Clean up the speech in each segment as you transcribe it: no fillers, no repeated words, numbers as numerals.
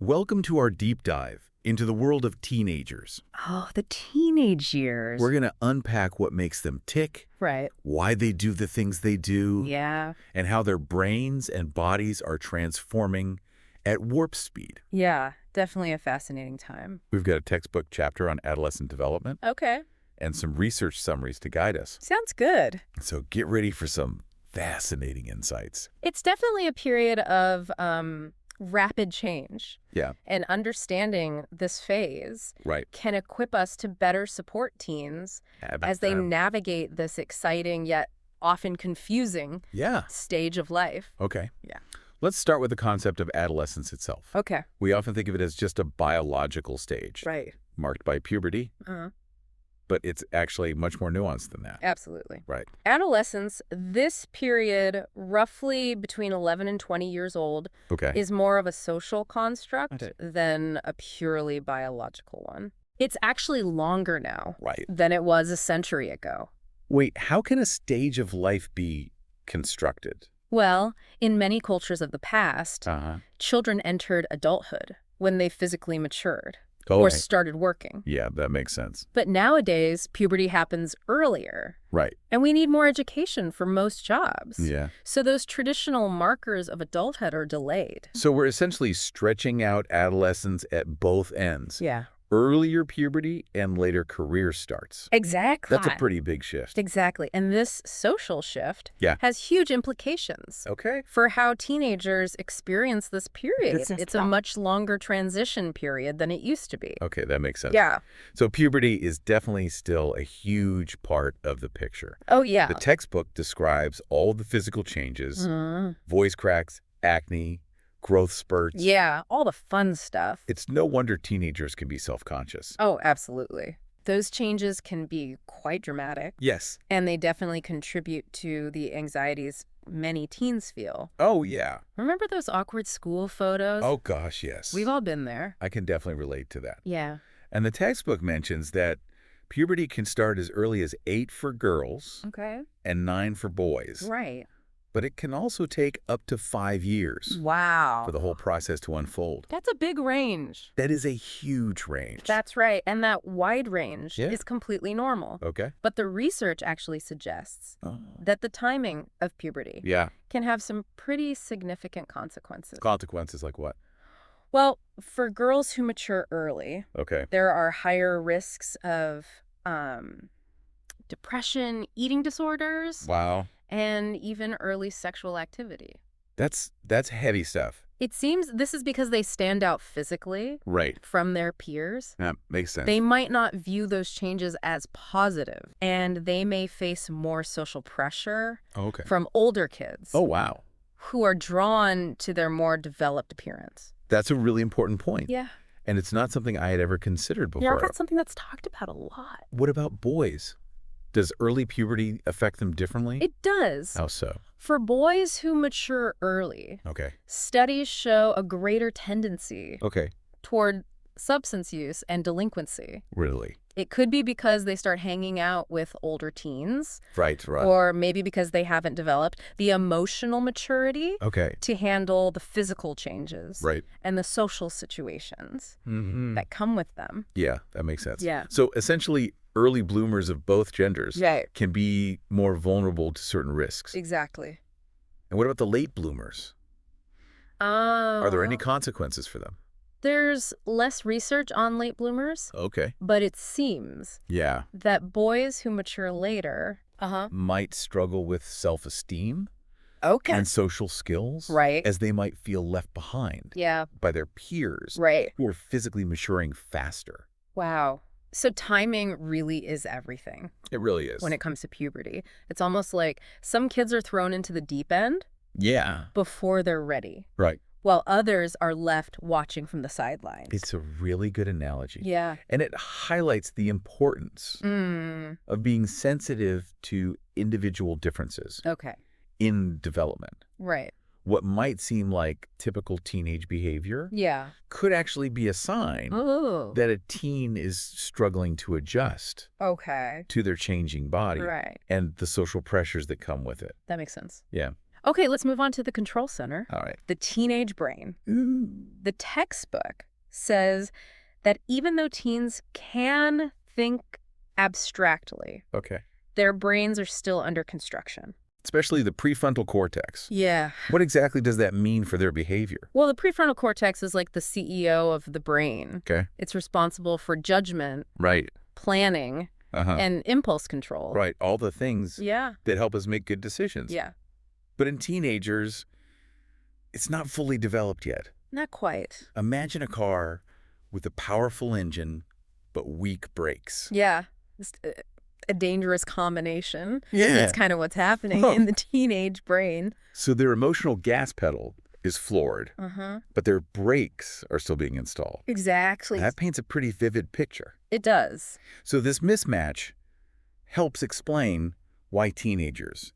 Welcome to our deep dive into the world of teenagers. Oh, the teenage years. We're going to unpack what makes them tick, Right. why they do the things they do, Yeah. and how their brains and bodies are transforming at warp speed. Yeah, definitely a fascinating time. We've got a textbook chapter on adolescent development Okay. and some research summaries to guide us. Sounds good. So get ready for some fascinating insights. It's definitely a period of rapid change. Yeah, And understanding this phase right. can equip us to better support teens as they navigate this exciting yet often confusing stage of life. Okay. Yeah. Let's start with the concept of adolescence itself. Okay. We often think of it as just a biological stage, Right. marked by puberty, Uh-huh. but it's actually much more nuanced than that. Absolutely. Right. Adolescence, this period, roughly between 11 and 20 years old, Okay. is more of a social construct Okay. than a purely biological one. It's actually longer now Right. than it was a century ago. Wait, how can a stage of life be constructed? Well, in many cultures of the past, Uh-huh. children entered adulthood when they physically matured Oh, or started working. yeah, that makes sense. But nowadays, puberty happens earlier, Right. and we need more education for most jobs. Yeah. So those traditional markers of adulthood are delayed. So we're essentially stretching out adolescence at both ends. Yeah. Earlier puberty and later career starts. Exactly. That's a pretty big shift. Exactly. And this social shift Yeah. has huge implications Okay. for how teenagers experience this period. This is It's a much longer transition period than it used to be. Okay, that makes sense. Yeah. So puberty is definitely still a huge part of the picture. Oh, yeah. The textbook describes all the physical changes, voice cracks, acne, growth spurts. Yeah, all the fun stuff. It's no wonder teenagers can be self-conscious. Oh, absolutely. Those changes can be quite dramatic, Yes. and they definitely contribute to the anxieties many teens feel. Oh, yeah. Remember those awkward school photos? Oh, gosh, yes. We've all been there. I can definitely relate to that. Yeah. And the textbook mentions that puberty can start as early as 8 for girls Okay. and 9 for boys. Right. But it can also take up to 5 years Wow. for the whole process to unfold. That's a big range. That is a huge range. That's right. And that wide range Yeah. is completely normal. Okay. But the research actually suggests Oh. that the timing of puberty Yeah. can have some pretty significant consequences. Consequences like what? Well, for girls who mature early, Okay. there are higher risks of depression, eating disorders, Wow. and even early sexual activity. That's heavy stuff. It seems this is because they stand out physically Right. from their peers. That makes sense. They might not view those changes as positive, and they may face more social pressure Okay. from older kids Oh, wow. who are drawn to their more developed appearance. That's a really important point. Yeah. And it's not something I had ever considered Yeah, before. that's something that's talked about a lot. What about boys? Does early puberty affect them differently? It does. How so? For boys who mature early, Okay. studies show a greater tendency Okay. toward substance use and delinquency. Really? It could be because they start hanging out with older teens, Right. or maybe because they haven't developed the emotional maturity Okay. to handle the physical changes Right. and the social situations that come with them. Yeah, that makes sense. Yeah. So essentially, early bloomers of both genders Right. can be more vulnerable to certain risks. Exactly. And what about the late bloomers? Are there any consequences for them? There's less research on late bloomers, Okay. but it seems Yeah. that boys who mature later, Might struggle with self-esteem okay, and social skills. Right. As they might feel left behind yeah, by their peers right, who are physically maturing faster. wow. So timing really is everything It really is. when it comes to puberty. It's almost like some kids are thrown into the deep end Yeah. before they're ready, Right. while others are left watching from the sidelines. It's a really good analogy. Yeah. And it highlights the importance of being sensitive to individual differences Okay. in development. Right. What might seem like typical teenage behavior Yeah. could actually be a sign Oh. that a teen is struggling to adjust Okay. to their changing body Right. and the social pressures that come with it. That makes sense. Yeah. Okay, let's move on to the control center. All right. The teenage brain. Ooh. The textbook says that even though teens can think abstractly, Okay. their brains are still under construction. Especially the prefrontal cortex. Yeah. What exactly does that mean for their behavior? Well, the prefrontal cortex is like the CEO of the brain. Okay. It's responsible for judgment, Right. planning, and impulse control. Right. All the things Yeah. that help us make good decisions. Yeah. But in teenagers, it's not fully developed yet. Not quite. Imagine a car with a powerful engine, but weak brakes. Yeah. It's a dangerous combination. Yeah. That's kind of what's happening in the teenage brain. So their emotional gas pedal is floored, but their brakes are still being installed. Exactly. That paints a pretty vivid picture. It does. So this mismatch helps explain why teenagers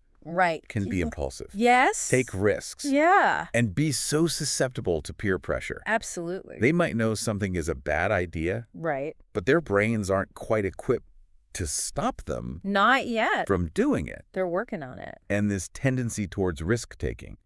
can be impulsive. Yes. Take risks. Yeah. And be so susceptible to peer pressure. Absolutely. They might know something is a bad idea, right. but their brains aren't quite equipped to stop them Not yet. from doing it. They're working on it. And this tendency towards risk-taking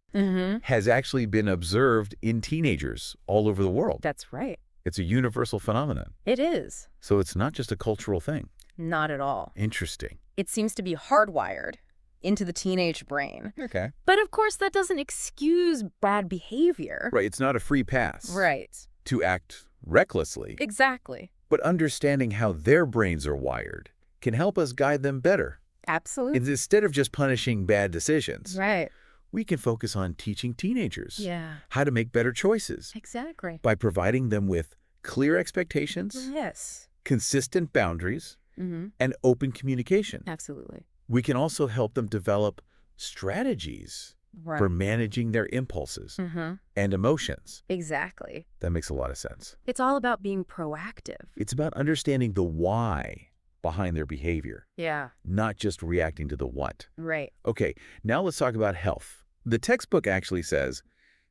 has actually been observed in teenagers all over the world. That's right. It's a universal phenomenon. It is. So it's not just a cultural thing. Not at all. Interesting. It seems to be hardwired into the teenage brain. Okay. But of course, that doesn't excuse bad behavior. Right. It's not a free pass. Right. To act recklessly. Exactly. But understanding how their brains are wired can help us guide them better. Absolutely. Instead of just punishing bad decisions. Right. We can focus on teaching teenagers how to make better choices. Exactly. By providing them with clear expectations, Yes. consistent boundaries, and open communication. Absolutely. We can also help them develop strategies for managing their impulses and emotions. Exactly. That makes a lot of sense. It's all about being proactive. It's about understanding the why behind their behavior, Yeah. not just reacting to the what. Right. Okay, now let's talk about health. The textbook actually says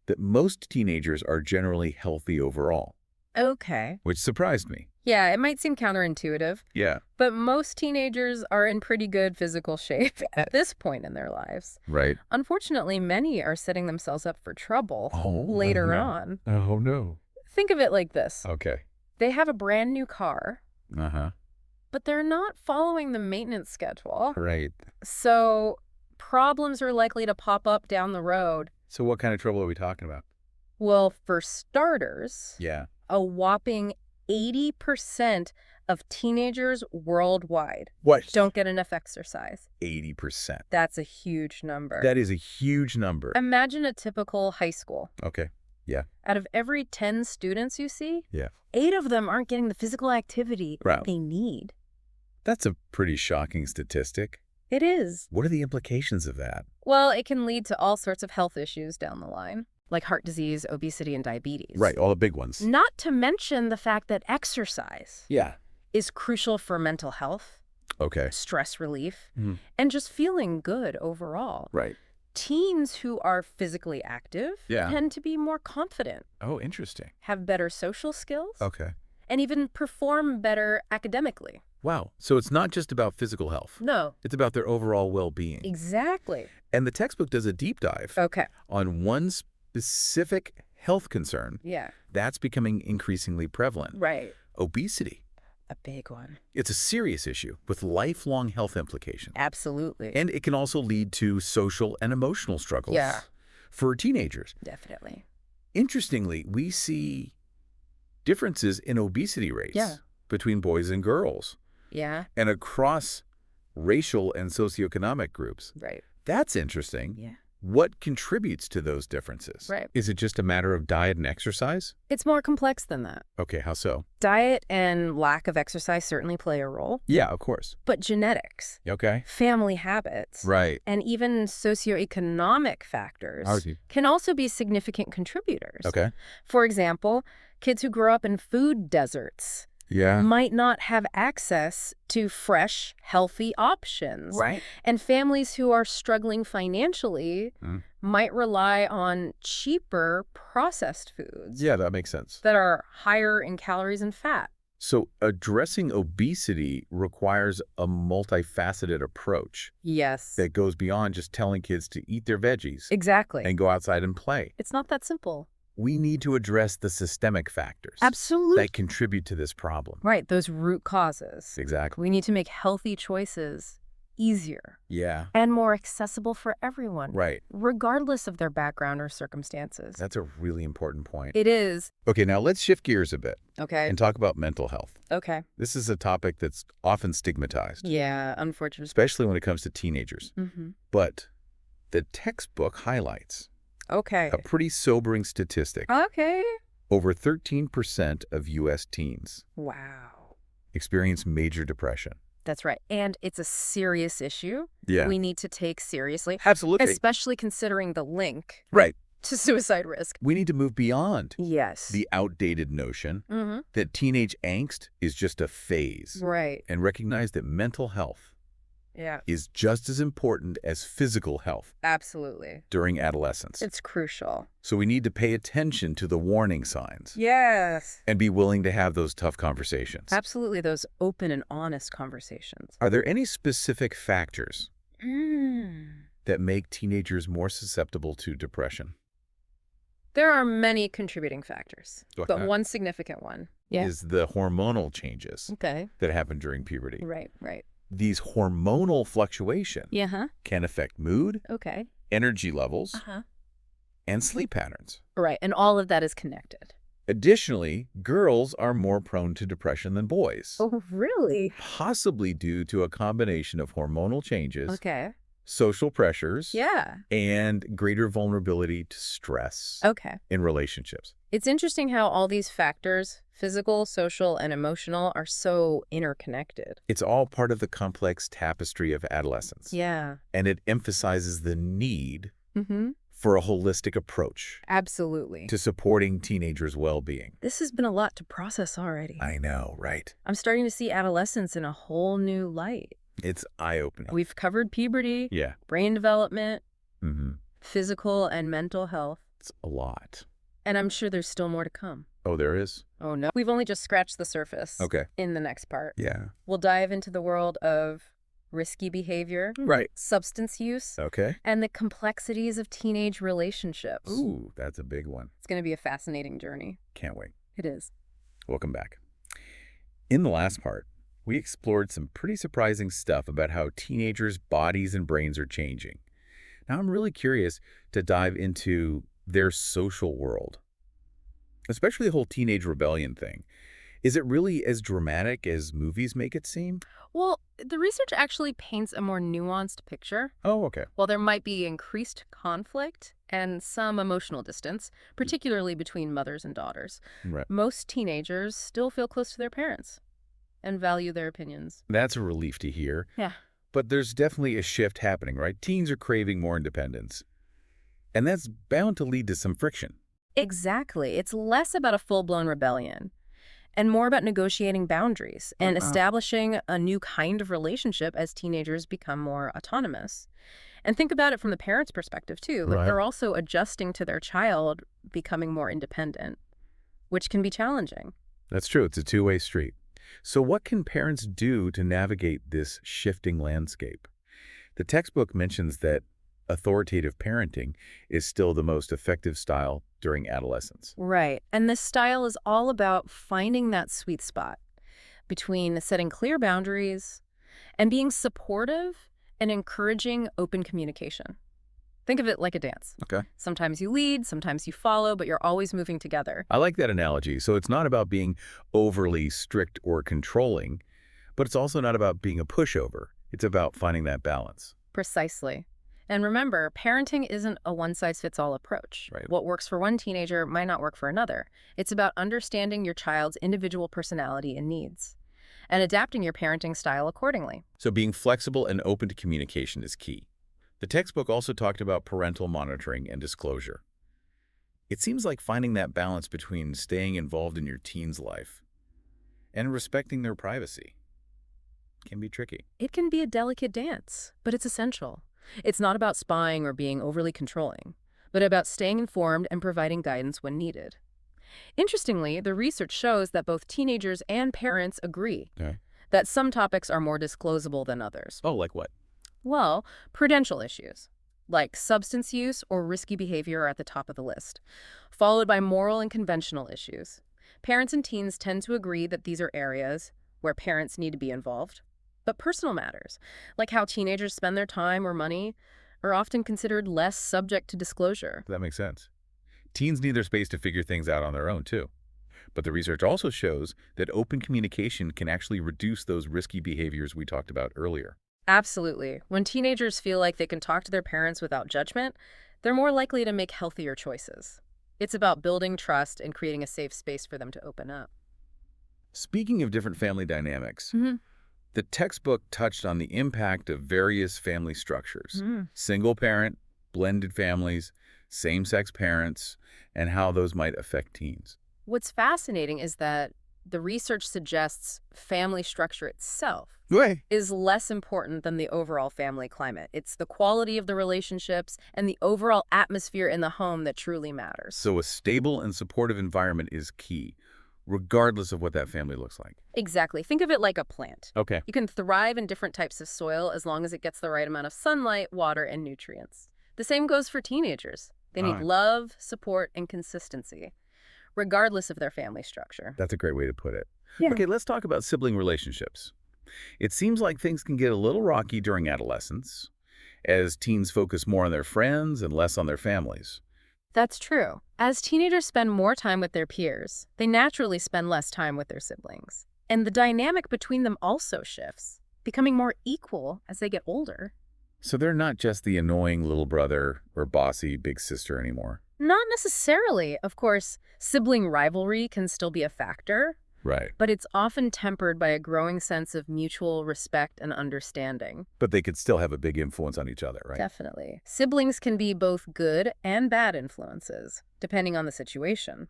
that most teenagers are generally healthy overall. Okay. Which surprised me. Yeah, it might seem counterintuitive. Yeah. But most teenagers are in pretty good physical shape at this point in their lives. Right. Unfortunately, many are setting themselves up for trouble later on. Oh, no. Think of it like this. Okay. They have a brand new car, but they're not following the maintenance schedule. Right. So problems are likely to pop up down the road. So what kind of trouble are we talking about? Well, for starters, Yeah. a whopping 80% of teenagers worldwide don't get enough exercise. 80%. That's a huge number. That is a huge number. Imagine a typical high school. Okay. Yeah. Out of every 10 students you see, Yeah. 8 of them aren't getting the physical activity they need. That's a pretty shocking statistic. It is. What are the implications of that? Well, it can lead to all sorts of health issues down the line, like heart disease, obesity, and diabetes. Right, all the big ones. Not to mention the fact that exercise is crucial for mental health, stress relief, and just feeling good overall. Right. Teens who are physically active tend to be more confident. Oh, interesting. Have better social skills. Okay. And even perform better academically. Wow. So it's not just about physical health. No. It's about their overall well-being. Exactly. And the textbook does a deep dive on one specific health concern that's becoming increasingly prevalent. Right. Obesity. A big one. It's a serious issue with lifelong health implications. Absolutely. And it can also lead to social and emotional struggles for teenagers. Definitely. Interestingly, we see differences in obesity rates between boys and girls. Yeah. And across racial and socioeconomic groups. Right. That's interesting. Yeah. What contributes to those differences? Right. Is it just a matter of diet and exercise? It's more complex than that. Okay, how so? Diet and lack of exercise certainly play a role. Yeah, of course. But genetics, family habits, and even socioeconomic factors can also be significant contributors. Okay. For example, kids who grow up in food deserts might not have access to fresh, healthy options. Right. And families who are struggling financially might rely on cheaper processed foods. Yeah, that makes sense. That are higher in calories and fat. So addressing obesity requires a multifaceted approach. Yes. That goes beyond just telling kids to eat their veggies. Exactly. And go outside and play. It's not that simple. We need to address the systemic factors. Absolutely. That contribute to this problem. Right, those root causes. Exactly. We need to make healthy choices easier. Yeah. And more accessible for everyone. Right. Regardless of their background or circumstances. That's a really important point. It is. Okay, now let's shift gears a bit. Okay. And talk about mental health. Okay. This is a topic that's often stigmatized. Yeah, unfortunately. Especially when it comes to teenagers. Mm-hmm. But the textbook highlights a pretty sobering statistic. Okay. Over 13% of U.S. teens experience major depression. That's right. And it's a serious issue we need to take seriously. Absolutely. Especially considering the link to suicide risk. We need to move beyond the outdated notion that teenage angst is just a phase. Right. And recognize that mental health is just as important as physical health. Absolutely. During adolescence. It's crucial. So we need to pay attention to the warning signs. Yes. And be willing to have those tough conversations. Absolutely, those open and honest conversations. Are there any specific factors that make teenagers more susceptible to depression? There are many contributing factors, but one significant one is the hormonal changes that happen during puberty. Right, right. These hormonal fluctuations can affect mood, energy levels, and sleep patterns. Right, and all of that is connected. Additionally, girls are more prone to depression than boys. Oh, really? Possibly due to a combination of hormonal changes, social pressures, and greater vulnerability to stress in relationships. It's interesting how all these factors, physical, social, and emotional, are so interconnected. It's all part of the complex tapestry of adolescence. Yeah. And it emphasizes the need for a holistic approach. Absolutely. To supporting teenagers' well-being. This has been a lot to process already. I know, right? I'm starting to see adolescence in a whole new light. It's eye-opening. We've covered puberty, brain development, physical and mental health. It's a lot. And I'm sure there's still more to come. Oh, there is? Oh, no. We've only just scratched the surface. In the next part. Yeah. We'll dive into the world of risky behavior, substance use, and the complexities of teenage relationships. Ooh, that's a big one. It's going to be a fascinating journey. Can't wait. It is. Welcome back. In the last part, we explored some pretty surprising stuff about how teenagers' bodies and brains are changing. Now, I'm really curious to dive into their social world, especially the whole teenage rebellion thing. Is it really as dramatic as movies make it seem? Well, the research actually paints a more nuanced picture. Oh, okay. While there might be increased conflict and some emotional distance, particularly between mothers and daughters, most teenagers still feel close to their parents and value their opinions. That's a relief to hear. Yeah. But there's definitely a shift happening, right? Teens are craving more independence. And that's bound to lead to some friction. Exactly. It's less about a full-blown rebellion and more about negotiating boundaries and establishing a new kind of relationship as teenagers become more autonomous. And think about it from the parents' perspective, too. Like they're also adjusting to their child becoming more independent, which can be challenging. That's true. It's a two-way street. So what can parents do to navigate this shifting landscape? The textbook mentions that authoritative parenting is still the most effective style during adolescence. Right. And this style is all about finding that sweet spot between setting clear boundaries and being supportive and encouraging open communication. Think of it like a dance. Okay. Sometimes you lead, sometimes you follow, but you're always moving together. I like that analogy. So it's not about being overly strict or controlling, but it's also not about being a pushover. It's about finding that balance. Precisely. And remember, parenting isn't a one-size-fits-all approach. Right. What works for one teenager might not work for another. It's about understanding your child's individual personality and needs and adapting your parenting style accordingly. So being flexible and open to communication is key. The textbook also talked about parental monitoring and disclosure. It seems like finding that balance between staying involved in your teen's life and respecting their privacy can be tricky. It can be a delicate dance, but it's essential. It's not about spying or being overly controlling, but about staying informed and providing guidance when needed. Interestingly, the research shows that both teenagers and parents agree Okay. that some topics are more disclosable than others. Oh, like what? Well, prudential issues, like substance use or risky behavior, are at the top of the list, followed by moral and conventional issues. Parents and teens tend to agree that these are areas where parents need to be involved. But personal matters, like how teenagers spend their time or money, are often considered less subject to disclosure. That makes sense. Teens need their space to figure things out on their own, too. But the research also shows that open communication can actually reduce those risky behaviors we talked about earlier. Absolutely. When teenagers feel like they can talk to their parents without judgment, they're more likely to make healthier choices. It's about building trust and creating a safe space for them to open up. Speaking of different family dynamics, Mm-hmm. the textbook touched on the impact of various family structures. Single parent, blended families, same-sex parents, and how those might affect teens. What's fascinating is that the research suggests family structure itself Way. is less important than the overall family climate. It's the quality of the relationships and the overall atmosphere in the home that truly matters. So a stable and supportive environment is key, regardless of what that family looks like. Exactly. Think of it like a plant. Okay. You can thrive in different types of soil as long as it gets the right amount of sunlight, water, and nutrients. The same goes for teenagers. They need Right. love, support, and consistency, regardless of their family structure. That's a great way to put it. Yeah. Okay, let's talk about sibling relationships. It seems like things can get a little rocky during adolescence, as teens focus more on their friends and less on their families. That's true. As teenagers spend more time with their peers, they naturally spend less time with their siblings. And the dynamic between them also shifts, becoming more equal as they get older. So they're not just the annoying little brother or bossy big sister anymore. Not necessarily. Of course, sibling rivalry can still be a factor, Right. but it's often tempered by a growing sense of mutual respect and understanding. But they could still have a big influence on each other, right? Definitely. Siblings can be both good and bad influences, depending on the situation.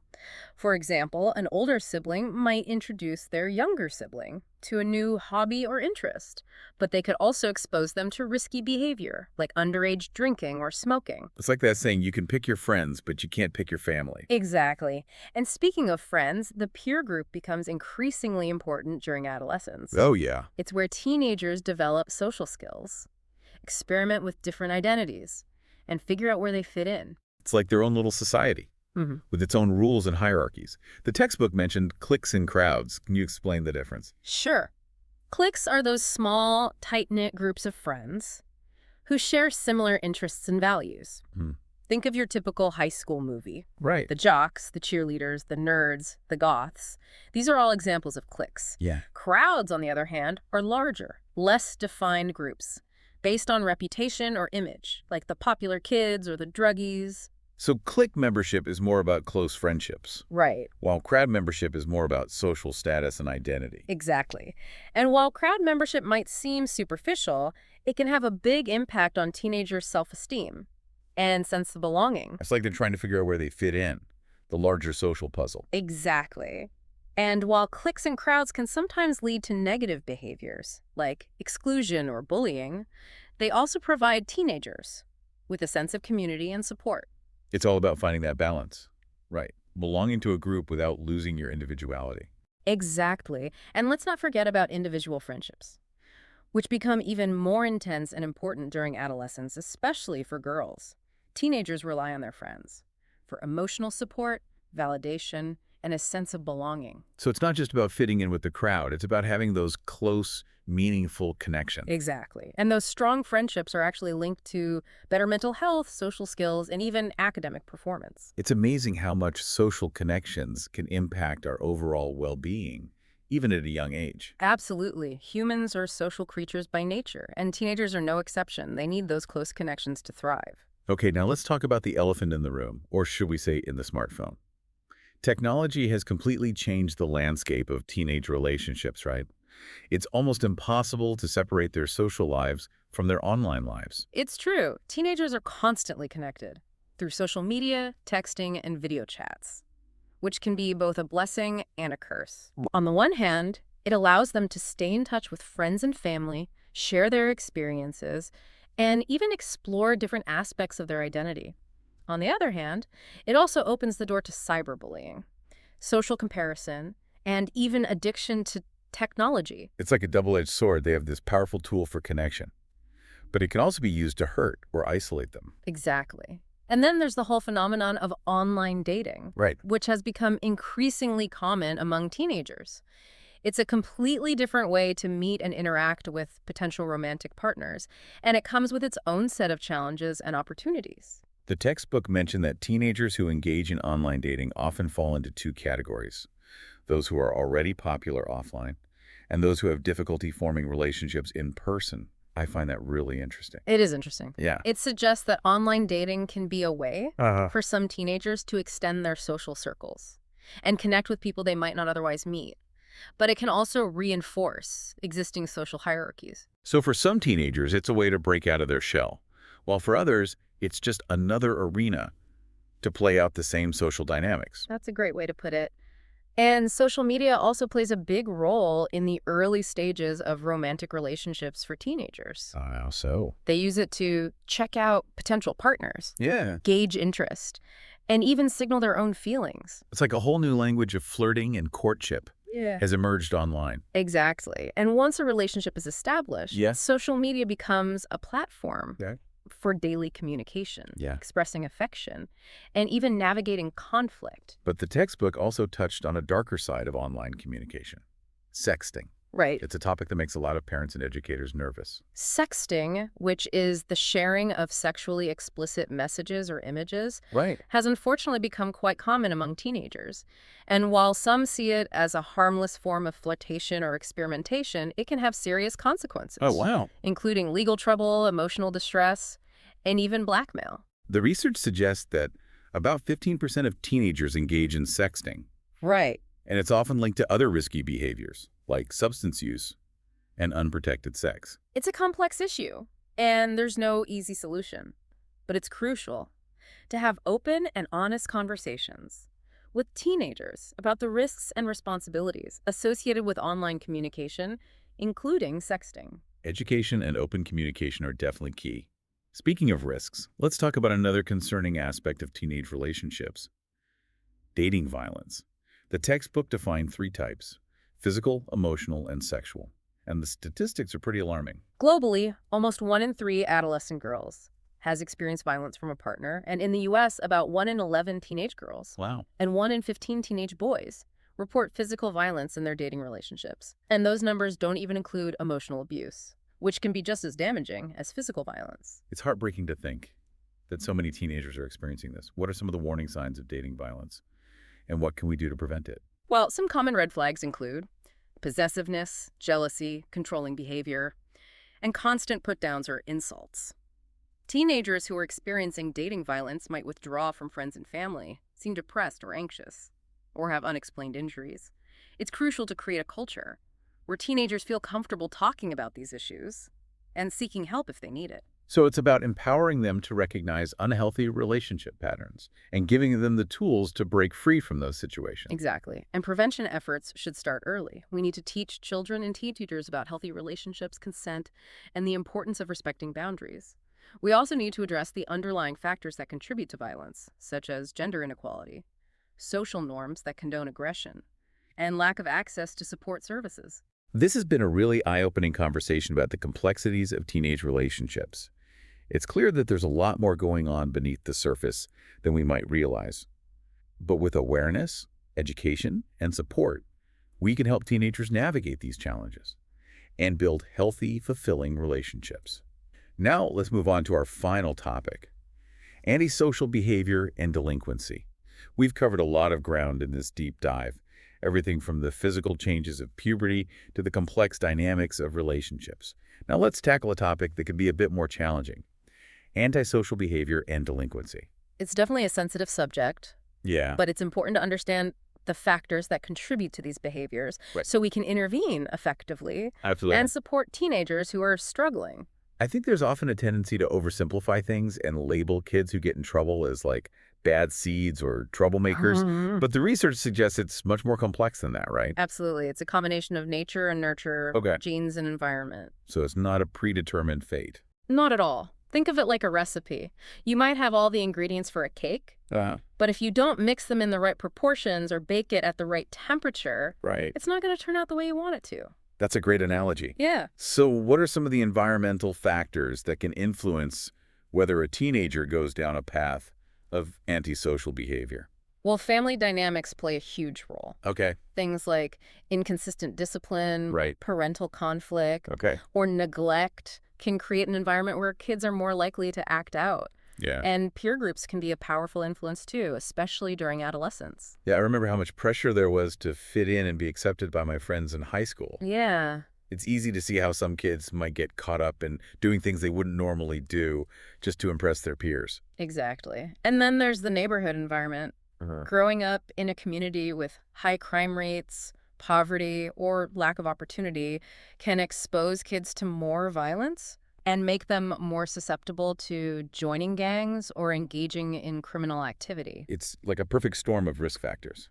For example, an older sibling might introduce their younger sibling to a new hobby or interest, but they could also expose them to risky behavior, like underage drinking or smoking. It's like that saying, you can pick your friends, but you can't pick your family. Exactly. And speaking of friends, the peer group becomes increasingly important during adolescence. Oh, yeah. It's where teenagers develop social skills, experiment with different identities, and figure out where they fit in. It's like their own little society with its own rules and hierarchies. The textbook mentioned cliques and crowds. Can you explain the difference? Sure. Cliques are those small, tight-knit groups of friends who share similar interests and values. Think of your typical high school movie. Right. The jocks, the cheerleaders, the nerds, the goths. These are all examples of cliques. Yeah. Crowds, on the other hand, are larger, less defined groups, based on reputation or image, like the popular kids or the druggies. So clique membership is more about close friendships, Right. while crowd membership is more about social status and identity. Exactly. And while crowd membership might seem superficial, it can have a big impact on teenagers' self-esteem and sense of belonging. It's like they're trying to figure out where they fit in, the larger social puzzle. Exactly. And while cliques and crowds can sometimes lead to negative behaviors, like exclusion or bullying, they also provide teenagers with a sense of community and support. It's all about finding that balance. Right. Belonging to a group without losing your individuality. Exactly. And let's not forget about individual friendships, which become even more intense and important during adolescence, especially for girls. Teenagers rely on their friends for emotional support, validation, and a sense of belonging. So it's not just about fitting in with the crowd. It's about having those close, meaningful connections. Exactly. And those strong friendships are actually linked to better mental health, social skills, and even academic performance. It's amazing how much social connections can impact our overall well-being, even at a young age. Absolutely. Humans are social creatures by nature, and teenagers are no exception. They need those close connections to thrive. Okay, now let's talk about the elephant in the room, or should we say in the smartphone. Technology has completely changed the landscape of teenage relationships, right? It's almost impossible to separate their social lives from their online lives. It's true. Teenagers are constantly connected through social media, texting, and video chats, which can be both a blessing and a curse. On the one hand, it allows them to stay in touch with friends and family, share their experiences, and even explore different aspects of their identity. On the other hand, it also opens the door to cyberbullying. social comparison, and even addiction to technology. It's like a double-edged sword. They have this powerful tool for connection, but it can also be used to hurt or isolate them. Exactly. And then there's the whole phenomenon of online dating, Right. which has become increasingly common among teenagers. It's a completely different way to meet and interact with potential romantic partners, and it comes with its own set of challenges and opportunities. The textbook mentioned that teenagers who engage in online dating often fall into two categories: those who are already popular offline and those who have difficulty forming relationships in person. I find that really interesting. It is interesting. Yeah. It suggests that online dating can be a way Uh-huh. for some teenagers to extend their social circles and connect with people they might not otherwise meet. But it can also reinforce existing social hierarchies. So for some teenagers, it's a way to break out of their shell, while for others, it's just another arena to play out the same social dynamics. That's a great way to put it. And social media also plays a big role in the early stages of romantic relationships for teenagers. How so? They use it to check out potential partners, Yeah. gauge interest, and even signal their own feelings. It's like a whole new language of flirting and courtship Yeah. has emerged online. Exactly. And once a relationship is established, Yeah. social media becomes a platform Okay. for daily communication, Yeah. expressing affection, and even navigating conflict. But the textbook also touched on a darker side of online communication: sexting. Right. It's a topic that makes a lot of parents and educators nervous. Sexting, which is the sharing of sexually explicit messages or images, Right. has unfortunately become quite common among teenagers. And while some see it as a harmless form of flirtation or experimentation, it can have serious consequences, Oh, wow. including legal trouble, emotional distress, and even blackmail. The research suggests that about 15% of teenagers engage in sexting, Right. and it's often linked to other risky behaviors like substance use and unprotected sex. It's a complex issue, and there's no easy solution. But it's crucial to have open and honest conversations with teenagers about the risks and responsibilities associated with online communication, including sexting. Education and open communication are definitely key. Speaking of risks, let's talk about another concerning aspect of teenage relationships: dating violence. The textbook defined 3 types: physical, emotional, and sexual. And the statistics are pretty alarming. Globally, almost 1 in 3 adolescent girls has experienced violence from a partner, and in the U.S., about 1 in 11 teenage girls Wow. and 1 in 15 teenage boys report physical violence in their dating relationships. And those numbers don't even include emotional abuse, which can be just as damaging as physical violence. It's heartbreaking to think that so many teenagers are experiencing this. What are some of the warning signs of dating violence, and what can we do to prevent it? Well, some common red flags include possessiveness, jealousy, controlling behavior, and constant put-downs or insults. Teenagers who are experiencing dating violence might withdraw from friends and family, seem depressed or anxious, or have unexplained injuries. It's crucial to create a culture where teenagers feel comfortable talking about these issues and seeking help if they need it. So it's about empowering them to recognize unhealthy relationship patterns and giving them the tools to break free from those situations. Exactly. And prevention efforts should start early. We need to teach children and teenagers about healthy relationships, consent, and the importance of respecting boundaries. We also need to address the underlying factors that contribute to violence, such as gender inequality, social norms that condone aggression, and lack of access to support services. This has been a really eye-opening conversation about the complexities of teenage relationships. It's clear that there's a lot more going on beneath the surface than we might realize. But with awareness, education, and support, we can help teenagers navigate these challenges and build healthy, fulfilling relationships. Now, let's move on to our final topic: antisocial behavior and delinquency. We've covered a lot of ground in this deep dive, everything from the physical changes of puberty to the complex dynamics of relationships. Now let's tackle a topic that can be a bit more challenging: antisocial behavior and delinquency. It's definitely a sensitive subject, Yeah. but it's important to understand the factors that contribute to these behaviors Right. so we can intervene effectively Absolutely. and support teenagers who are struggling. I think there's often a tendency to oversimplify things and label kids who get in trouble as like bad seeds or troublemakers. But the research suggests it's much more complex than that, right? Absolutely. It's a combination of nature and nurture, Okay. genes and environment. So it's not a predetermined fate. Not at all. Think of it like a recipe. You might have all the ingredients for a cake, but if you don't mix them in the right proportions or bake it at the right temperature, Right. it's not going to turn out the way you want it to. That's a great analogy. Yeah. So what are some of the environmental factors that can influence whether a teenager goes down a path of antisocial behavior? Well, family dynamics play a huge role. Okay. Things like inconsistent discipline, Right. parental conflict, Okay. or neglect can create an environment where kids are more likely to act out. Yeah. And peer groups can be a powerful influence too, especially during adolescence. Yeah, I remember how much pressure there was to fit in and be accepted by my friends in high school. Yeah, It's easy to see how some kids might get caught up in doing things they wouldn't normally do just to impress their peers. exactly. And then there's the neighborhood environment. Growing up in a community with high crime rates, poverty, or lack of opportunity can expose kids to more violence and make them more susceptible to joining gangs or engaging in criminal activity. It's like a perfect storm of risk factors.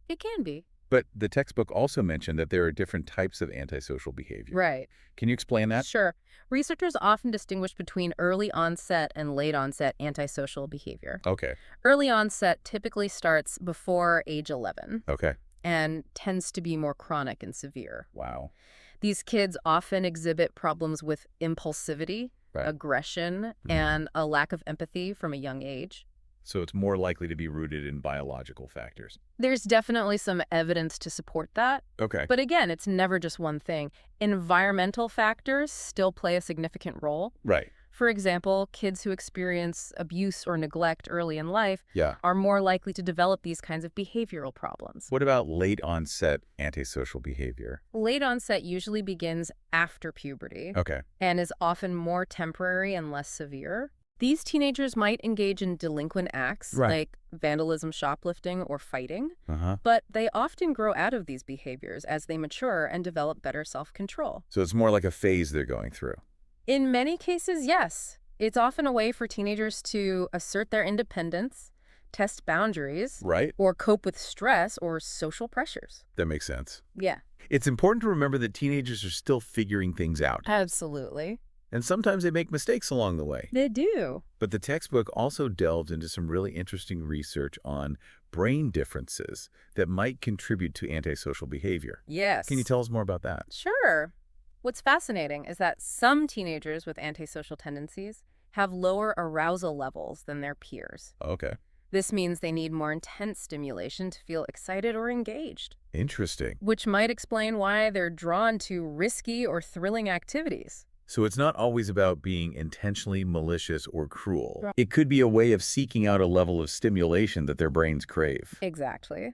It can be. But the textbook also mentioned that there are different types of antisocial behavior. Right. Can you explain that? Sure. Researchers often distinguish between early onset and late onset antisocial behavior. Okay. Early onset typically starts before age 11 Okay. and tends to be more chronic and severe. Wow. These kids often exhibit problems with impulsivity, Right. aggression, and a lack of empathy from a young age. So it's more likely to be rooted in biological factors. There's definitely some evidence to support that. Okay. But again, it's never just one thing. Environmental factors still play a significant role. Right. For example, kids who experience abuse or neglect early in life Yeah. are more likely to develop these kinds of behavioral problems. What about late onset antisocial behavior? Late onset usually begins after puberty Okay. and is often more temporary and less severe. These teenagers might engage in delinquent acts Right. like vandalism, shoplifting, or fighting, Uh-huh. but they often grow out of these behaviors as they mature and develop better self-control. So it's more like a phase they're going through. In many cases, yes. It's often a way for teenagers to assert their independence, test boundaries, Right? or cope with stress or social pressures. That makes sense. Yeah, It's important to remember that teenagers are still figuring things out. absolutely. And sometimes they make mistakes along the way. They do. But the textbook also delved into some really interesting research on brain differences that might contribute to antisocial behavior. Yes. Can you tell us more about that? Sure. What's fascinating is that some teenagers with antisocial tendencies have lower arousal levels than their peers. Okay. This means they need more intense stimulation to feel excited or engaged, Interesting. which might explain why they're drawn to risky or thrilling activities. So it's not always about being intentionally malicious or cruel. Right. It could be a way of seeking out a level of stimulation that their brains crave. Exactly.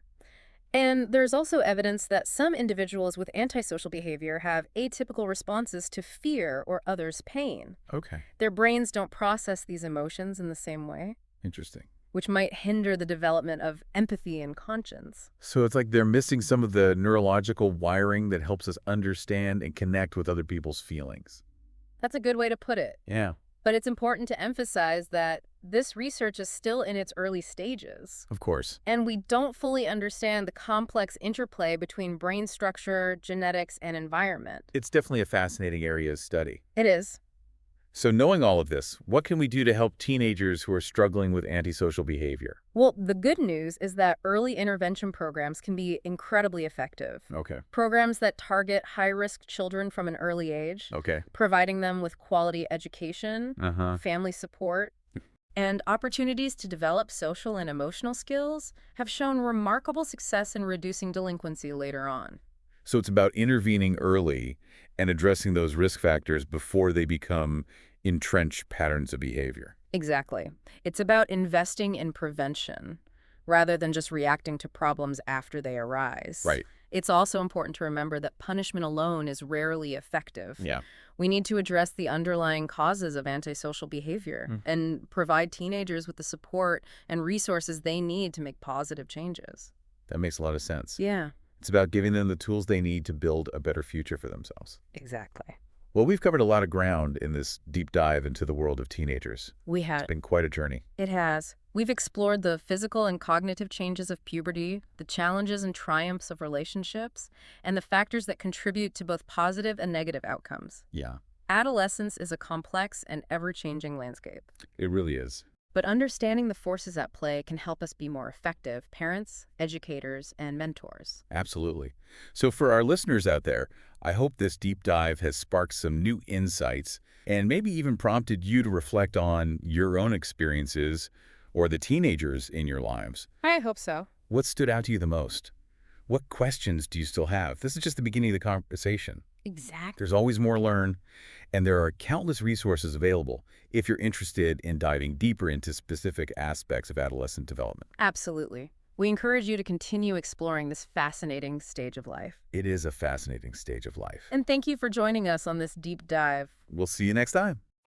And there's also evidence that some individuals with antisocial behavior have atypical responses to fear or others' pain. Okay. Their brains don't process these emotions in the same way, Interesting. which might hinder the development of empathy and conscience. So it's like they're missing some of the neurological wiring that helps us understand and connect with other people's feelings. That's a good way to put it. Yeah, But it's important to emphasize that this research is still in its early stages. of course. And we don't fully understand the complex interplay between brain structure, genetics, and environment. It's definitely a fascinating area of study. It is. So knowing all of this, what can we do to help teenagers who are struggling with antisocial behavior? Well, the good news is that early intervention programs can be incredibly effective. Okay. Programs that target high-risk children from an early age, Okay. providing them with quality education, Uh-huh. family support, and opportunities to develop social and emotional skills have shown remarkable success in reducing delinquency later on. So it's about intervening early and addressing those risk factors before they become entrenched patterns of behavior. Exactly. It's about investing in prevention rather than just reacting to problems after they arise. Right. It's also important to remember that punishment alone is rarely effective. Yeah. We need to address the underlying causes of antisocial behavior and provide teenagers with the support and resources they need to make positive changes. That makes a lot of sense. Yeah, It's about giving them the tools they need to build a better future for themselves. exactly. Well, we've covered a lot of ground in this deep dive into the world of teenagers. It's been quite a journey. It has. We've explored the physical and cognitive changes of puberty, the challenges and triumphs of relationships, and the factors that contribute to both positive and negative outcomes. Yeah. Adolescence is a complex and ever-changing landscape. It really is. But understanding the forces at play can help us be more effective parents, educators, and mentors. Absolutely. So for our listeners out there, I hope this deep dive has sparked some new insights and maybe even prompted you to reflect on your own experiences or the teenagers in your lives. I hope so. What stood out to you the most? What questions do you still have? This is just the beginning of the conversation. Exactly. There's always more to learn, and there are countless resources available if you're interested in diving deeper into specific aspects of adolescent development. Absolutely. We encourage you to continue exploring this fascinating stage of life. It is a fascinating stage of life. And thank you for joining us on this deep dive. We'll see you next time.